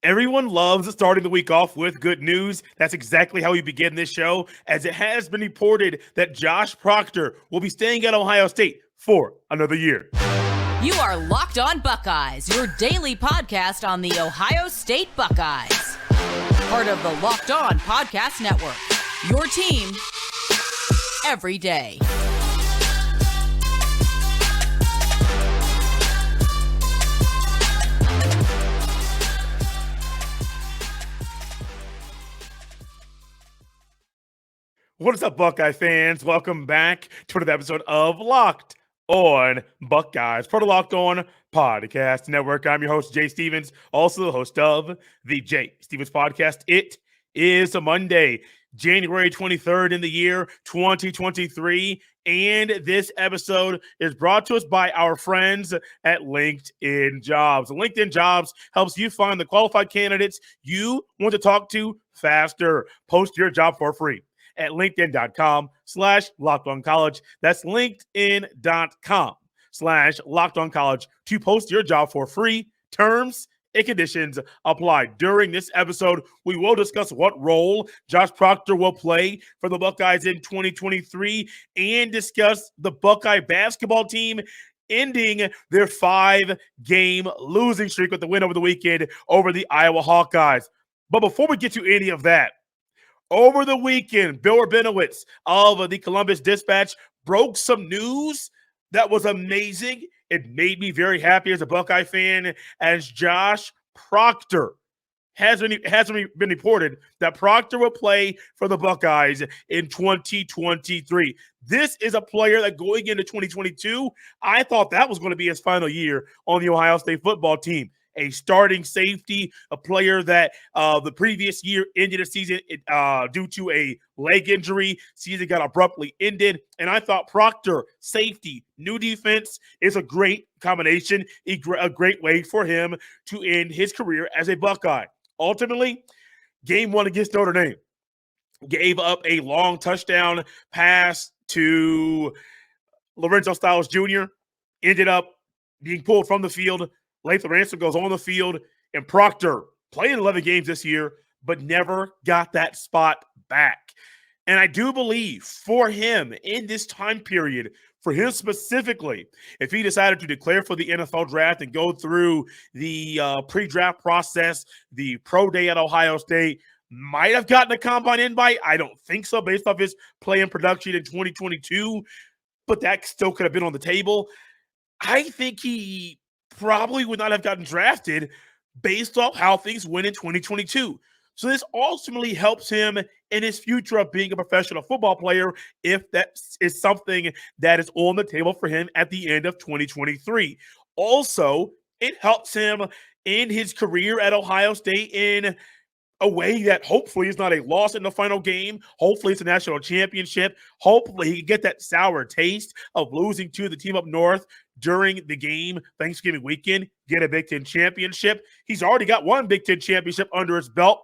Everyone loves starting the week off with good news. That's exactly how we begin this show, as it has been reported that Josh Proctor will be staying at Ohio State for another year. You are Locked On Buckeyes, your daily podcast on the Ohio State Buckeyes. Part of the Locked On Podcast Network, your team every day. What is up, Buckeye fans? Welcome back to another episode of Locked On Buckeyes, part of Locked On Podcast Network. I'm your host, Jay Stevens, also the host of the Jay Stevens Podcast. It is a Monday, January 23rd in the year 2023, and this episode is brought to us by our friends at LinkedIn Jobs. LinkedIn Jobs helps you find the qualified candidates you want to talk to faster. Post your job for free at linkedin.com/lockedoncollege. That's linkedin.com/lockedoncollege to post your job for free. Terms and conditions apply. During this episode, we will discuss what role Josh Proctor will play for the Buckeyes in 2023 and discuss the Buckeye basketball team ending their 5-game losing streak with the win over the weekend over the Iowa Hawkeyes. But before we get to any of that, over the weekend, Bill Rabinowitz of the Columbus Dispatch broke some news that was amazing. It made me very happy as a Buckeye fan, as Josh Proctor has been reported that Proctor will play for the Buckeyes in 2023. This is a player that going into 2022, I thought that was going to be his final year on the Ohio State football team. A starting safety, a player that the previous year ended the season due to a leg injury. Season got abruptly ended. And I thought Proctor, safety, new defense is a great combination, a great way for him to end his career as a Buckeye. Ultimately, game one against Notre Dame, gave up a long touchdown pass to Lorenzo Styles Jr., ended up being pulled from the field. Lathan Ransom goes on the field, and Proctor played 11 games this year, but never got that spot back. And I do believe for him in this time period, for him specifically, if he decided to declare for the NFL draft and go through the pre-draft process, the pro day at Ohio State, might have gotten a combine invite. I don't think so based off his play and production in 2022, but that still could have been on the table. I think he probably would not have gotten drafted based off how things went in 2022. So this ultimately helps him in his future of being a professional football player if that is something that is on the table for him at the end of 2023. Also, it helps him in his career at Ohio State in a way that hopefully is not a loss in the final game. Hopefully it's a national championship. Hopefully he can get that sour taste of losing to the team up north during the game Thanksgiving weekend, get a Big Ten championship. He's already got one Big Ten championship under his belt.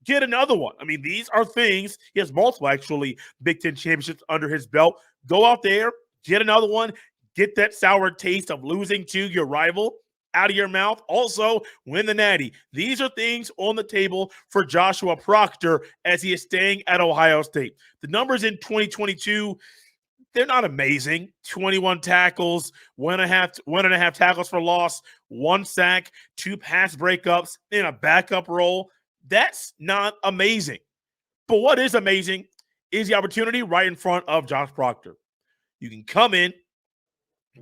Get another one. I mean, these are things. He has multiple, actually, Big Ten championships under his belt. Go out there, get another one, get that sour taste of losing to your rival out of your mouth. Also, win the Natty. These are things on the table for Joshua Proctor as he is staying at Ohio State. The numbers in 2022, they're not amazing. 21 tackles, one and a half tackles for loss, 1 sack, 2 pass breakups in a backup role. That's not amazing. But what is amazing is the opportunity right in front of Josh Proctor. You can come in,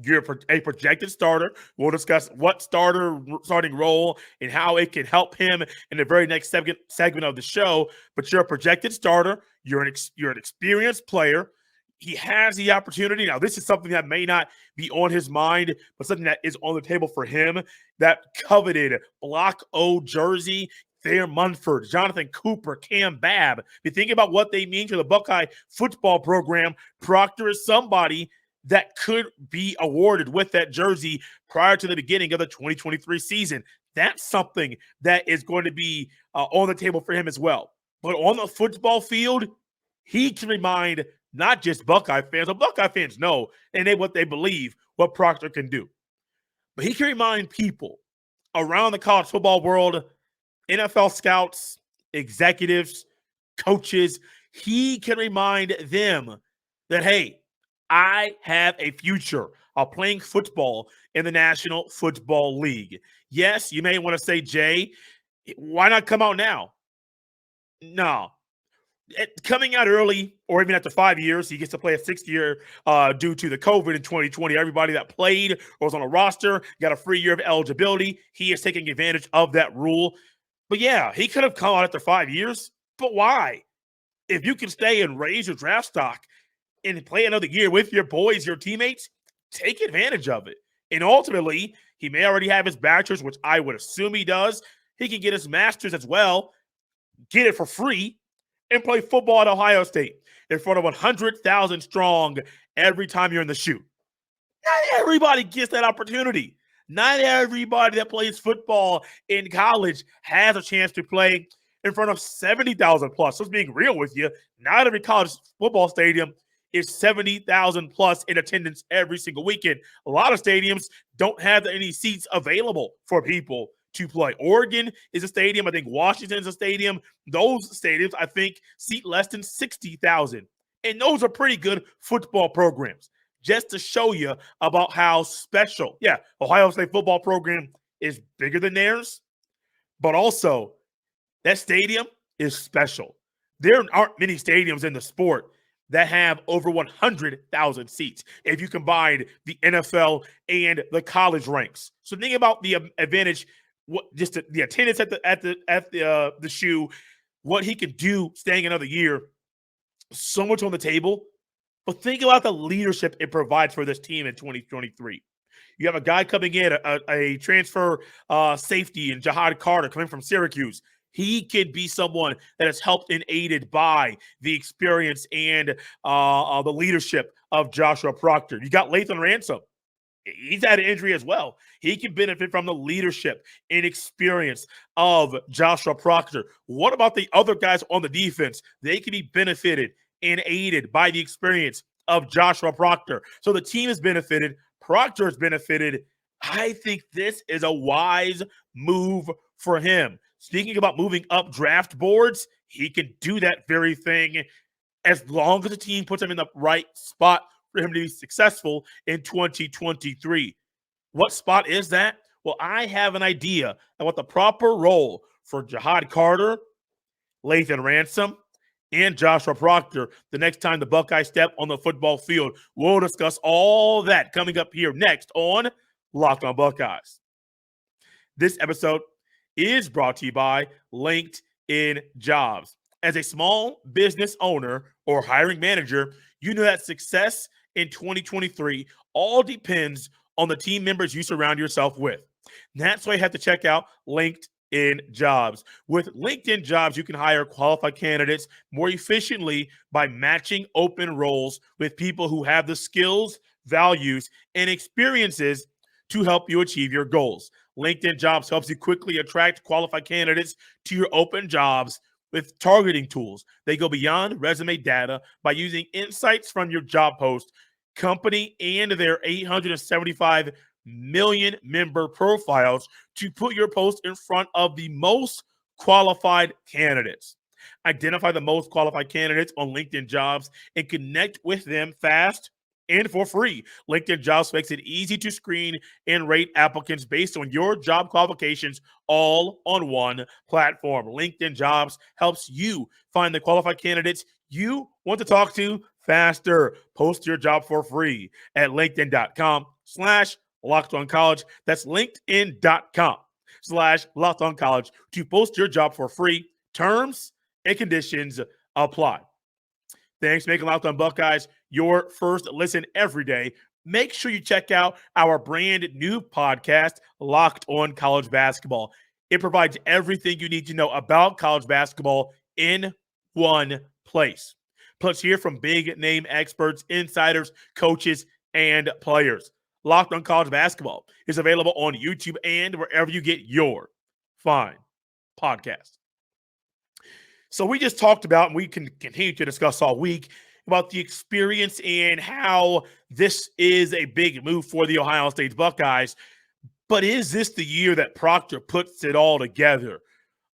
you're a projected starter. We'll discuss what starting role and how it can help him in the very next segment of the show. But you're a projected starter. You're an experienced player. He has the opportunity. Now, this is something that may not be on his mind, but something that is on the table for him. That coveted Block O jersey, Thayer Munford, Jonathan Cooper, Cam Babb. If you think about what they mean to the Buckeye football program, Proctor is somebody that could be awarded with that jersey prior to the beginning of the 2023 season. That's something that is going to be on the table for him as well. But on the football field, he can remind not just Buckeye fans, but Buckeye fans know and what they believe what Proctor can do. But he can remind people around the college football world NFL scouts, executives, coaches, he can remind them that, hey, I have a future of playing football in the National Football League. Yes, you may want to say, Jay, why not come out now? No. Coming out early, or even after 5 years, he gets to play a 6th year due to the COVID in 2020. Everybody that played or was on a roster got a free year of eligibility. He is taking advantage of that rule. But yeah, he could have come out after 5 years. But why? If you can stay and raise your draft stock and play another year with your boys, your teammates, take advantage of it. And ultimately, he may already have his bachelor's, which I would assume he does. He can get his master's as well, get it for free, and play football at Ohio State in front of 100,000 strong every time you're in the shoe. Not everybody gets that opportunity. Not everybody that plays football in college has a chance to play in front of 70,000 plus. So, being real with you, not every college football stadium is 70,000 plus in attendance every single weekend. A lot of stadiums don't have any seats available for people to play. Oregon is a stadium. I think Washington is a stadium. Those stadiums, I think, seat less than 60,000. And those are pretty good football programs. Just to show you about how special, Ohio State football program is bigger than theirs, but also that stadium is special. There aren't many stadiums in the sport that have over 100,000 seats if you combine the NFL and the college ranks. So think about the advantage, just the attendance at the shoe, what he can do staying another year. So much on the table. But think about the leadership it provides for this team in 2023. You have a guy coming in, a transfer safety in Jihad Carter coming from Syracuse. He can be someone that is helped and aided by the experience and the leadership of Joshua Proctor. You got Lathan Ransom. He's had an injury as well. He can benefit from the leadership and experience of Joshua Proctor. What about the other guys on the defense? They can be benefited and aided by the experience of Joshua Proctor. So the team has benefited. Proctor has benefited. I think this is a wise move for him. Speaking about moving up draft boards, he can do that very thing as long as the team puts him in the right spot for him to be successful in 2023. What spot is that? Well, I have an idea of what the proper role for Jihad Carter, Lathan Ransom, and Joshua Proctor the next time the Buckeyes step on the football field. We'll discuss all that coming up here next on Locked on Buckeyes. This episode is brought to you by LinkedIn Jobs. As a small business owner or hiring manager, you know that success in 2023 all depends on the team members you surround yourself with. That's why you have to check out LinkedIn Jobs. With LinkedIn Jobs, you can hire qualified candidates more efficiently by matching open roles with people who have the skills, values, and experiences to help you achieve your goals. LinkedIn Jobs helps you quickly attract qualified candidates to your open jobs with targeting tools. They go beyond resume data by using insights from your job post, company, and their 875 million member profiles to put your post in front of the most qualified candidates. Identify the most qualified candidates on LinkedIn Jobs and connect with them fast and for free. LinkedIn Jobs makes it easy to screen and rate applicants based on your job qualifications all on one platform. LinkedIn Jobs helps you find the qualified candidates you want to talk to faster. Post your job for free at linkedin.com/LockedOnCollege. That's linkedin.com/LockedOnCollege to post your job for free. Terms and conditions apply. Thanks for making Locked on Buckeyes your first listen every day. Make sure you check out our brand new podcast, Locked on College Basketball. It provides everything you need to know about college basketball in one place. Plus, hear from big name experts, insiders, coaches, and players. Locked on College Basketball is available on YouTube and wherever you get your fine podcast. So we just talked about, and we can continue to discuss all week, about the experience and how this is a big move for the Ohio State Buckeyes. But is this the year that Proctor puts it all together?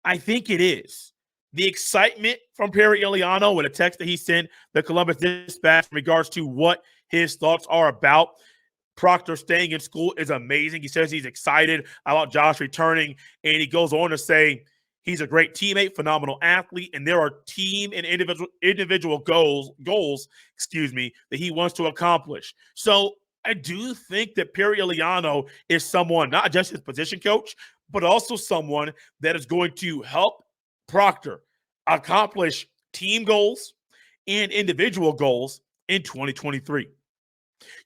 I think it is. The excitement from Perry Eliano with a text that he sent the Columbus Dispatch in regards to what his thoughts are about Proctor staying in school is amazing. He says he's excited about Josh returning, and he goes on to say he's a great teammate, phenomenal athlete, and there are team and individual goals, that he wants to accomplish. So I do think that Perry Eliano is someone, not just his position coach, but also someone that is going to help Proctor accomplish team goals and individual goals in 2023.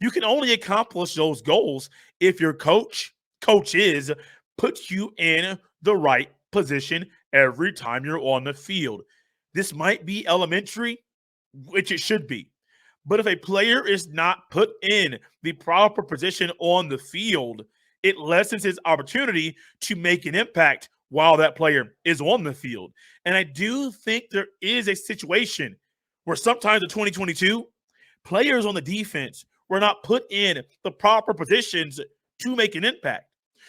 You can only accomplish those goals if your coaches put you in the right position every time you're on the field. This might be elementary, which it should be. But if a player is not put in the proper position on the field, it lessens his opportunity to make an impact while that player is on the field. And I do think there is a situation where sometimes in 2022, players on the defense were not put in the proper positions to make an impact.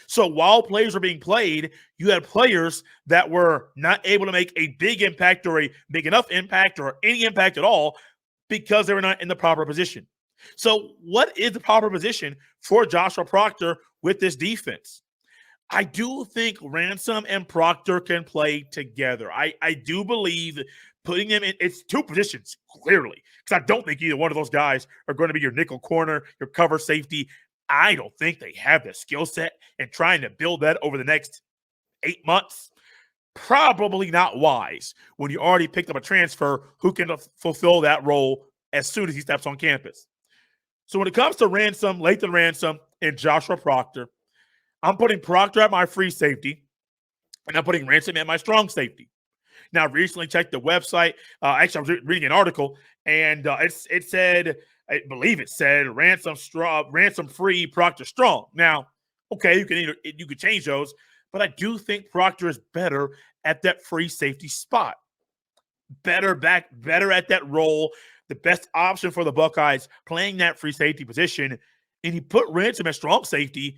So while players were being played, you had players that were not able to make a big impact or a big enough impact or any impact at all because they were not in the proper position. So what is the proper position for Joshua Proctor with this defense? I do think Ransom and Proctor can play together. I do believe putting them in, it's two positions, clearly, because I don't think either one of those guys are going to be your nickel corner, your cover safety. I don't think they have the skill set, and trying to build that over the next 8 months, probably not wise when you already picked up a transfer who can fulfill that role as soon as he steps on campus. So when it comes to Ransom, Lathan Ransom, and Joshua Proctor, I'm putting Proctor at my free safety, and I'm putting Ransom at my strong safety. Now, I recently checked the website. Actually, I was reading an article, and it said, I believe it said, Ransom free, Proctor strong. Now, okay, you could change those, but I do think Proctor is better at that free safety spot. Better at that role, the best option for the Buckeyes playing that free safety position. And he put Ransom at strong safety.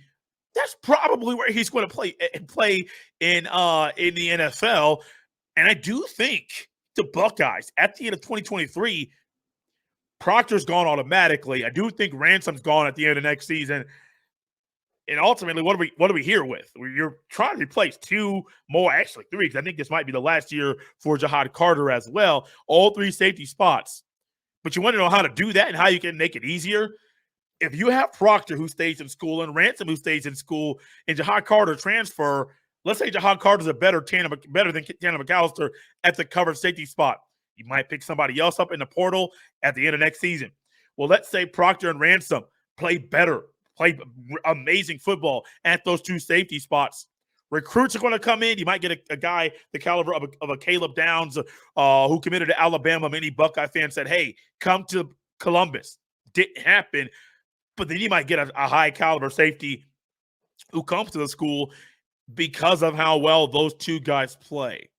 That's probably where he's going to play in the NFL. And I do think the Buckeyes at the end of 2023, Proctor's gone automatically. I do think Ransom's gone at the end of next season. And ultimately, what are we here with? You're trying to replace two more, actually three, because I think this might be the last year for Jahad Carter as well. All three safety spots. But you want to know how to do that and how you can make it easier? If you have Proctor who stays in school and Ransom who stays in school and Jahad Carter transfer, let's say Jahad Carter's better than Tanner McAllister at the covered safety spot. You might pick somebody else up in the portal at the end of next season. Well, let's say Proctor and Ransom play amazing football at those two safety spots. Recruits are going to come in. You might get a guy the caliber of a Caleb Downs who committed to Alabama. Many Buckeye fans said, hey, come to Columbus. Didn't happen. But then you might get a high caliber safety who comes to the school because of how well those two guys play.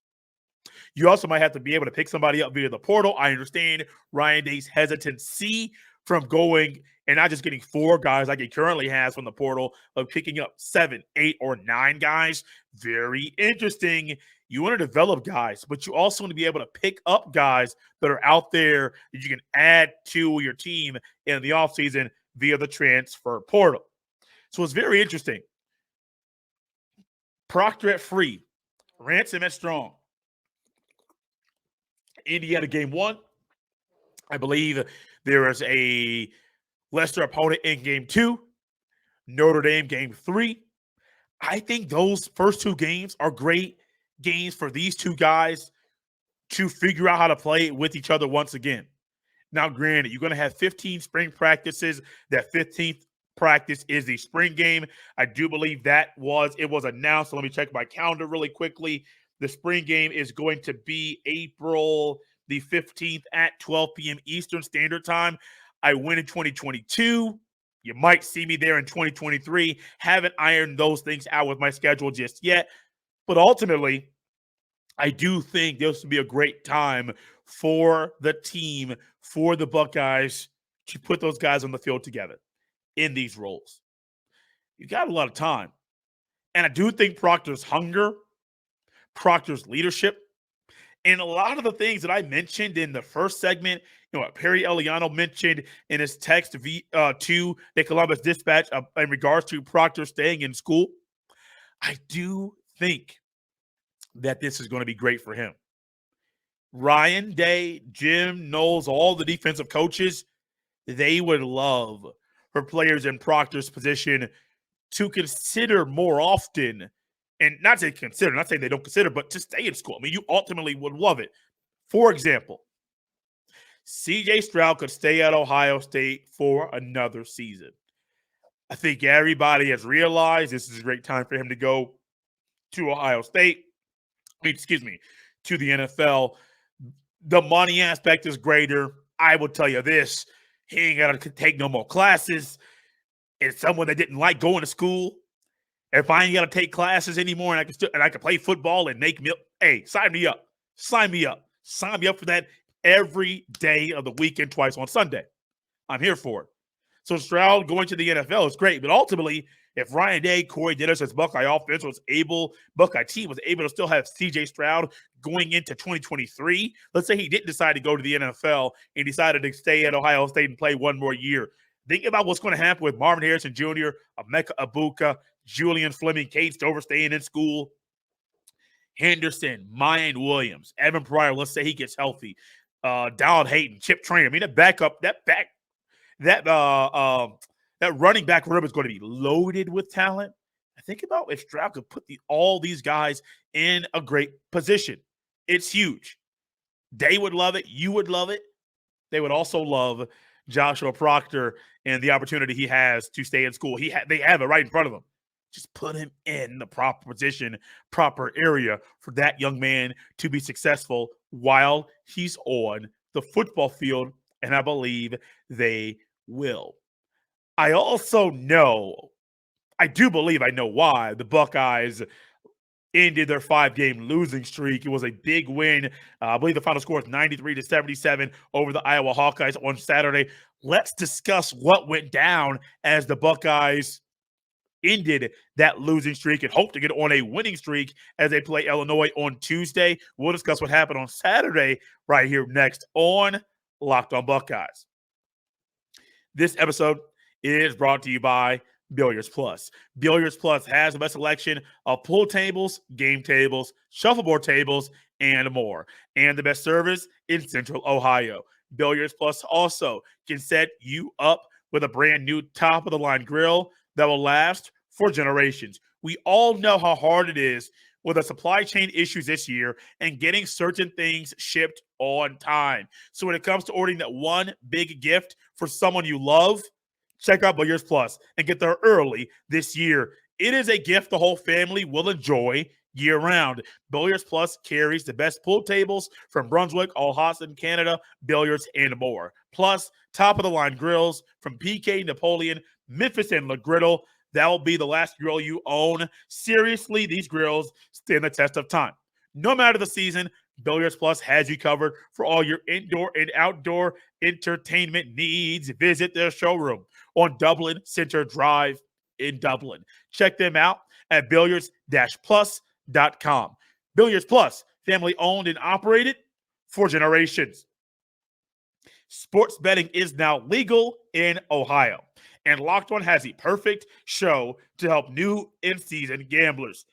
You also might have to be able to pick somebody up via the portal. I understand Ryan Day's hesitancy from going and not just getting 4 guys like he currently has from the portal, of picking up 7, 8, or 9 guys. Very interesting. You want to develop guys, but you also want to be able to pick up guys that are out there that you can add to your team in the offseason via the transfer portal. So it's very interesting. Proctor at free, Ransom at strong. Indiana game 1. I believe there is a lesser opponent in game 2. Notre Dame game 3. I think those first 2 games are great games for these 2 guys to figure out how to play with each other once again. Now, granted, you're going to have 15 spring practices. That 15th practice is the spring game. I do believe it was announced. So let me check my calendar really quickly. The spring game is going to be April the 15th at 12 p.m. Eastern Standard Time. I went in 2022. You might see me there in 2023. Haven't ironed those things out with my schedule just yet. But ultimately, I do think this would be a great time for the team, for the Buckeyes, to put those guys on the field together in these roles. You got a lot of time. And I do think Proctor's hunger, Proctor's leadership. And a lot of the things that I mentioned in the first segment, what Perry Eliano mentioned in his text to the Columbus Dispatch in regards to Proctor staying in school, I do think that this is going to be great for him. Ryan Day, Jim Knowles, all the defensive coaches, they would love for players in Proctor's position to consider more often, and not say consider, not saying they don't consider, but to stay in school. I mean, you ultimately would love it. For example, CJ Stroud could stay at Ohio State for another season. I think everybody has realized this is a great time for him to go to Ohio State. To the NFL. The money aspect is greater. I will tell you this. He ain't got to take no more classes. It's someone that didn't like going to school. If I ain't got to take classes anymore and I can play football and make milk, hey, sign me up. Sign me up. Sign me up for that every day of the weekend, twice on Sunday. I'm here for it. So Stroud going to the NFL is great, but ultimately, if Ryan Day, Corey Dennis, as Buckeye offense Buckeye team was able to still have CJ Stroud going into 2023, let's say he didn't decide to go to the NFL and decided to stay at Ohio State and play one more year. Think about what's going to happen with Marvin Harrison Jr., Emeka Egbuka, Julian Fleming, Cade Stover staying in school, Henderson, Mayan Williams, Evan Pryor, let's say he gets healthy, Donald Hayden, Chip Trainer. I mean, that running back room is going to be loaded with talent. I think about if Stroud could put all these guys in a great position. It's huge. They would love it. You would love it. They would also love Joshua Proctor and the opportunity he has to stay in school. They have it right in front of him. Just put him in the proper position, proper area for that young man to be successful while he's on the football field, and I believe they will. I do believe I know why the Buckeyes ended their 5-game losing streak. It was a big win. I believe the final score was 93-77 over the Iowa Hawkeyes on Saturday. Let's discuss what went down as the Buckeyes ended that losing streak and hope to get on a winning streak as they play Illinois on Tuesday. We'll discuss what happened on Saturday right here next on Locked on Buckeyes. This episode is brought to you by Billiards Plus. Billiards Plus has the best selection of pool tables, game tables, shuffleboard tables, and more. And the best service in Central Ohio. Billiards Plus also can set you up with a brand new top-of-the-line grill that will last for generations. We all know how hard it is with the supply chain issues this year and getting certain things shipped on time. So when it comes to ordering that one big gift for someone you love, check out Billiards Plus and get there early this year. It is a gift the whole family will enjoy year-round. Billiards Plus carries the best pool tables from Brunswick, Alhassan, Canada, Billiards, and more. Plus, top-of-the-line grills from PK, Napoleon, Memphis, and La Griddle. That will be the last grill you own. Seriously, these grills stand the test of time. No matter the season, Billiards Plus has you covered for all your indoor and outdoor entertainment needs. Visit their showroom on Dublin Center Drive in Dublin. Check them out at billiards-plus.com. Billiards Plus, family owned and operated for generations. Sports betting is now legal in Ohio, and Locked On has the perfect show to help new in-season gamblers.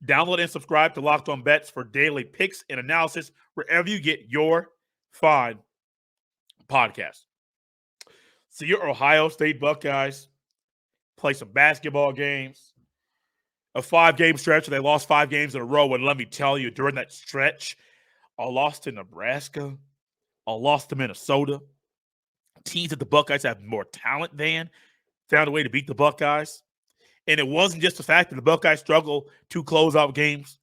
Download and subscribe to Locked On Bets for daily picks and analysis wherever you get your fine podcast. So your Ohio State Buckeyes play some basketball games. A 5-game stretch, they lost 5 games in a row. And let me tell you, during that stretch, a loss to Nebraska, a loss to Minnesota, teams that the Buckeyes have more talent than found a way to beat the Buckeyes. And it wasn't just the fact that the Buckeyes struggle to close out games.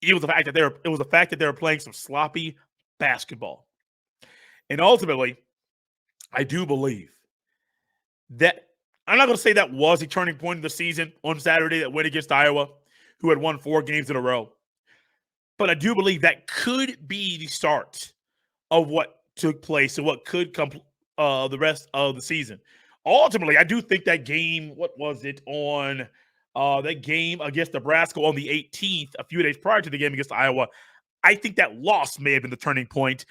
It was the fact that they were playing some sloppy basketball. And ultimately, I do believe that I'm not going to say that was a turning point of the season on Saturday that went against Iowa, who had won 4 games in a row. But I do believe that could be the start of what took place and what could come the rest of the season. Ultimately, I do think that game, what was it, on that game against Nebraska on the 18th, a few days prior to the game against Iowa, I think that loss may have been the turning point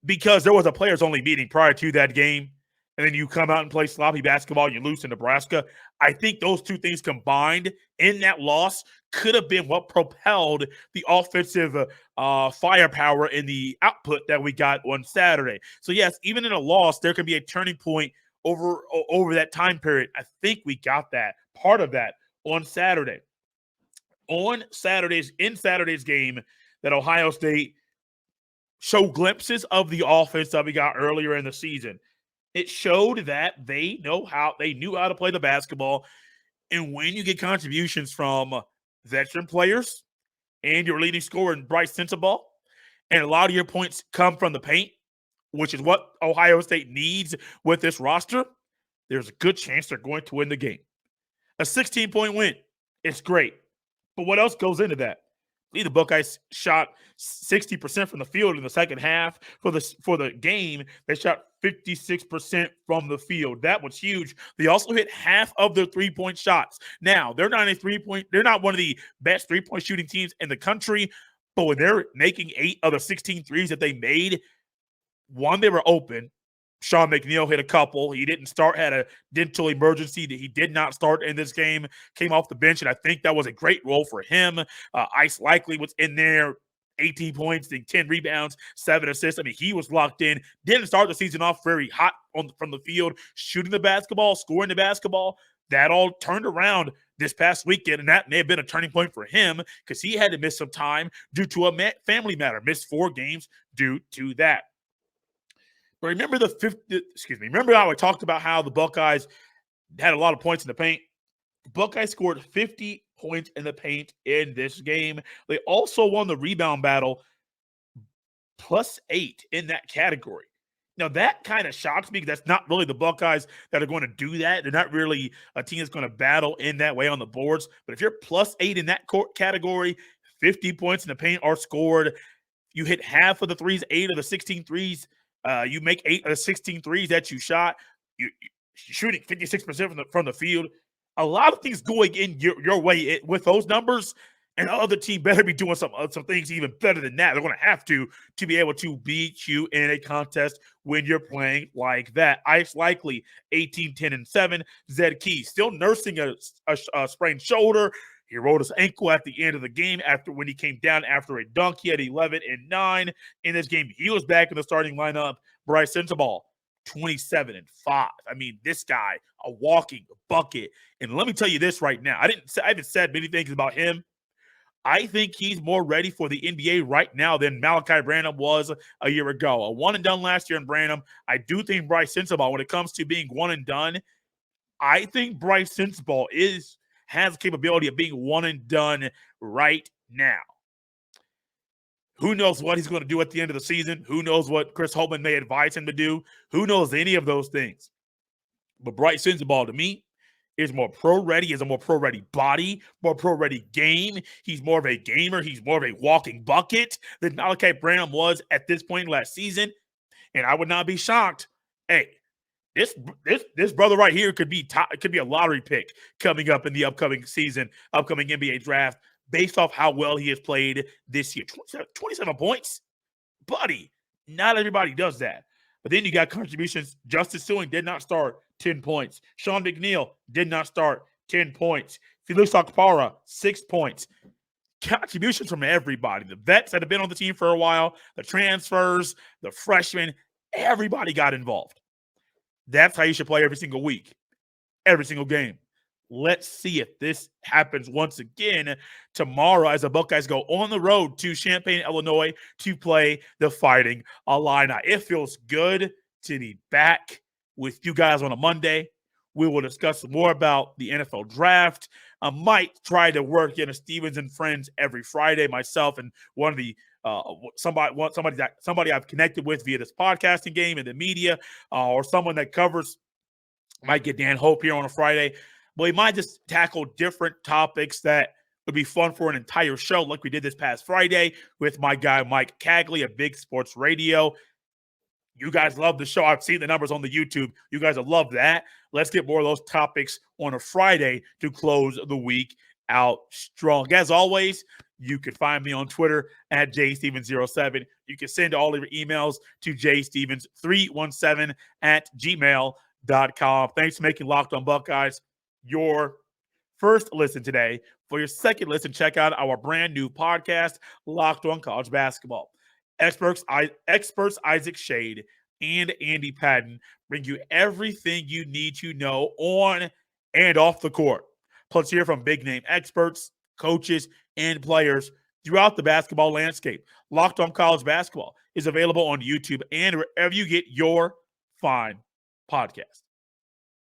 because there was a players-only meeting prior to that game, and then you come out and play sloppy basketball, you lose to Nebraska. I think those two things combined in that loss could have been what propelled the offensive firepower in the output that we got on Saturday. So, yes, even in a loss, there can be a turning point over that time period. I think we got that, part of that, on Saturday. In Saturday's game, that Ohio State showed glimpses of the offense that we got earlier in the season. It showed that they knew how to play the basketball. And when you get contributions from veteran players and your leading scorer in Bryce Sensabaugh, and a lot of your points come from the paint, which is what Ohio State needs with this roster, there's a good chance they're going to win the game. A 16-point win, it's great. But what else goes into that? The Buckeyes shot 60% from the field in the second half. For the game, they shot 56% from the field. That was huge. They also hit half of their three-point shots. Now, they're not one of the best three-point shooting teams in the country, but when they're making 8 of the 16 threes that they made, one, they were open. Sean McNeil hit a couple. He didn't start, had a dental emergency that he did not start in this game, came off the bench, and I think that was a great role for him. Ice Likely was in there, 18 points, 10 rebounds, 7 assists. I mean, he was locked in. Didn't start the season off very hot from the field, shooting the basketball, scoring the basketball. That all turned around this past weekend, and that may have been a turning point for him because he had to miss some time due to a family matter, missed 4 games due to that. But remember how I talked about how the Buckeyes had a lot of points in the paint? The Buckeyes scored 50 points in the paint in this game. They also won the rebound battle, +8 in that category. Now, that kind of shocks me because that's not really the Buckeyes that are going to do that. They're not really a team that's going to battle in that way on the boards. But if you're +8 in that category, 50 points in the paint are scored. You hit half of the threes, 8 of the 16 threes. You make 8 of the 16 threes that you shot. You're shooting 56% from the field. A lot of things going in your way with those numbers, and the other team better be doing some things even better than that. They're going to have to be able to beat you in a contest when you're playing like that. Ice Likely, 18, 10, and 7. Zed Key, still nursing a sprained shoulder. He rolled his ankle at the end of the game when he came down after a dunk. He had 11 and 9 in this game. He was back in the starting lineup. Bryce Sensabaugh, 27 and 5. I mean, this guy, a walking bucket. And let me tell you this right now. I haven't said many things about him. I think he's more ready for the NBA right now than Malachi Branham was a year ago. A one and done last year in Branham. I do think Bryce Sensabaugh, when it comes to being one and done, I think Bryce Sensabaugh has the capability of being one and done right now. Who knows what he's going to do at the end of the season? Who knows what Chris Holtmann may advise him to do? Who knows any of those things? But Bryce Sensabaugh, to me, is more pro-ready, is a more pro-ready body, more pro-ready game. He's more of a gamer. He's more of a walking bucket than Malachi Branham was at this point last season. And I would not be shocked. Hey, This brother right here could be a lottery pick coming up in the upcoming season, upcoming NBA draft, based off how well he has played this year. 27 points? Buddy, not everybody does that. But then you got contributions. Justice Suing did not start, 10 points. Sean McNeil did not start, 10 points. Felix Akpara, 6 points. Contributions from everybody. The vets that have been on the team for a while, the transfers, the freshmen, everybody got involved. That's how you should play every single week, every single game. Let's see if this happens once again tomorrow as the Buckeyes go on the road to Champaign, Illinois to play the Fighting Illini. It feels good to be back with you guys on a Monday. We will discuss more about the NFL draft. I might try to work in a Stevens and Friends every Friday, myself and one of the somebody I've connected with via this podcasting game in the media, or someone that covers. Might get Dan Hope here on a Friday. But we might just tackle different topics that would be fun for an entire show, like we did this past Friday with my guy Mike Cagley of Big Sports Radio. You guys love the show. I've seen the numbers on the YouTube. You guys have loved that. Let's get more of those topics on a Friday to close the week out strong. As always, you can find me on Twitter at jstevens07. You can send all of your emails to jstevens317 at gmail.com. Thanks for making Locked on Buckeyes your first listen today. For your second listen, check out our brand new podcast, Locked on College Basketball. Experts Isaac Shade and Andy Patton bring you everything you need to know on and off the court. Plus, hear from big-name experts, coaches, and players throughout the basketball landscape. Locked on College Basketball is available on YouTube and wherever you get your fine podcast.